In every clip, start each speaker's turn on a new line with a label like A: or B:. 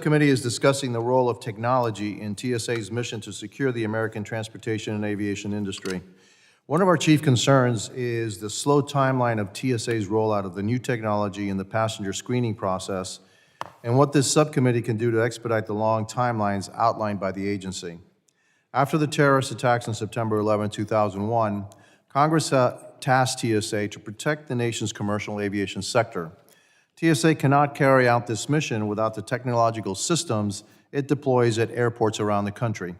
A: Committee is discussing the role of technology in TSA's mission to secure the American transportation and aviation industry. One of our chief concerns is the slow timeline of TSA's rollout of the new technology in the passenger screening process and what this subcommittee can do to expedite the long timelines outlined by the agency. After the terrorist attacks on September 11, 2001, Congress tasked TSA to protect the nation's commercial aviation sector. TSA cannot carry out this mission without the technological systems it deploys at airports around the country.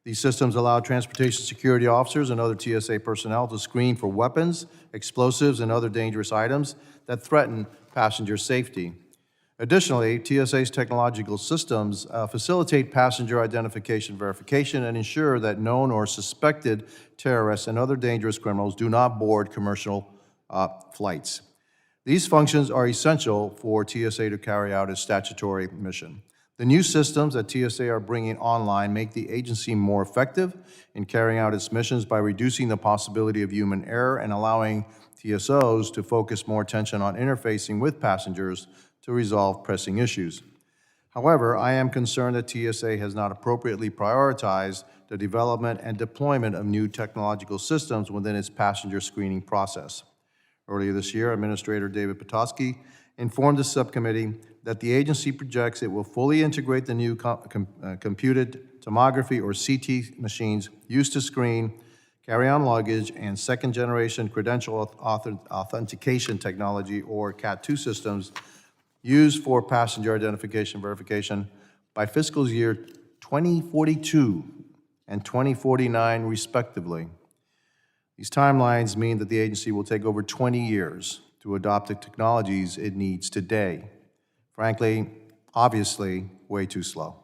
A: These systems allow transportation security officers and other TSA personnel to screen for weapons, explosives, and other dangerous items that threaten passenger safety. Additionally, TSA's technological systems facilitate passenger identification verification and ensure that known or suspected terrorists and other dangerous criminals do not board commercial flights. These functions are essential for TSA to carry out its statutory mission. The new systems that TSA are bringing online make the agency more effective in carrying out its missions by reducing the possibility of human error and allowing TSOs to focus more attention on interfacing with passengers to resolve pressing issues. However, I am concerned that TSA has not appropriately prioritized the development and deployment of new technological systems within its passenger screening process. Earlier this year, Administrator David Petoskey informed the subcommittee that the agency projects it will fully integrate the new computed tomography or CT machines used to screen carry-on luggage and second-generation credential authentication technology or CAT2 systems used for passenger identification verification by fiscal year 2042 and 2049, respectively. These timelines mean that the agency will take over 20 years to adopt the technologies it needs today. Frankly, obviously, way too slow.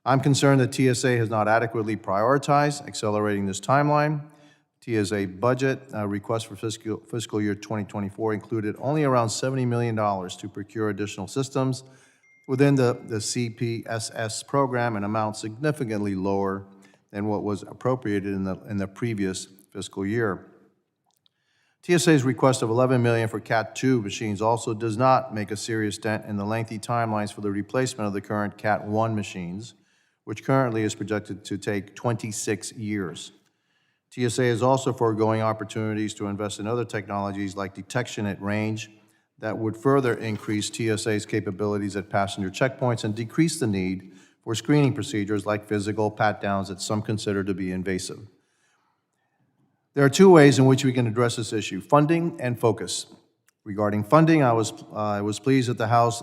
A: I'm concerned that TSA has not adequately prioritized accelerating this timeline. TSA budget request for fiscal year 2024 included only around $70 million to procure additional systems within the CPSS program, an amount significantly lower than what was appropriated in the previous fiscal year. TSA's request of $11 million for CAT2 machines also does not make a serious dent in the lengthy timelines for the replacement of the current CAT1 machines, which currently is projected to take 26 years. TSA is also foregoing opportunities to invest in other technologies like detection at range that would further increase TSA's capabilities at passenger checkpoints and decrease the need for screening procedures like physical pat-downs that some consider to be invasive. There are two ways in which we can address this issue: funding and focus. Regarding funding, I was pleased that the House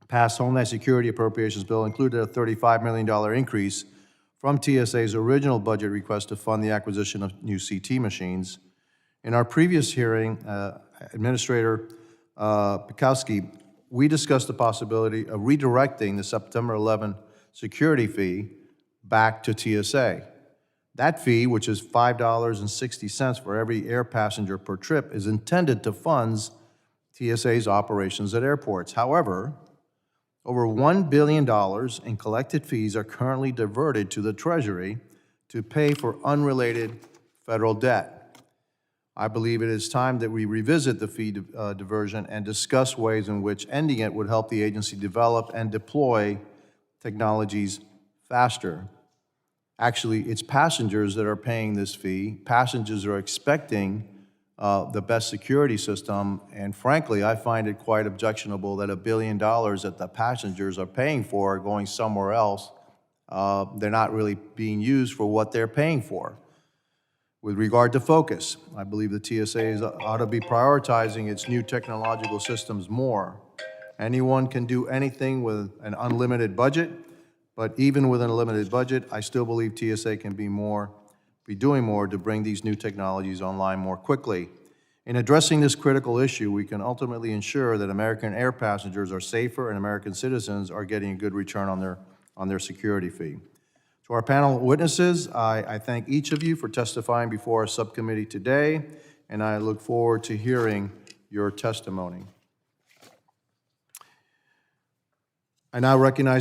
A: passed Homeland Security Appropriations Bill included a $35 million increase from TSA's original budget request to fund the acquisition of new CT machines. In our previous hearing, Administrator Petoskey, we discussed the possibility of redirecting the September 11 security fee back to TSA. That fee, which is $5.60 for every air passenger per trip, is intended to fund TSA's operations at airports. However, over $1 billion in collected fees are currently diverted to the Treasury to pay for unrelated federal debt. I believe it is time that we revisit the fee diversion and discuss ways in which ending it would help the agency develop and deploy technologies faster. Actually, it's passengers that are paying this fee. Passengers are expecting the best security system, and frankly, I find it quite objectionable that $1 billion that the passengers are paying for are going somewhere else. They're not really being used for what they're paying for. With regard to focus, I believe the TSA ought to be prioritizing its new technological systems more. Anyone can do anything with an unlimited budget, but even with an unlimited budget, I still believe TSA can be doing more to bring these new technologies online more quickly. In addressing this critical issue, we can ultimately ensure that American air passengers are safer and American citizens are getting a good return on their security fee. To our panel of witnesses, I thank each of you for testifying before our subcommittee today, and I look forward to hearing your testimony. I now recognize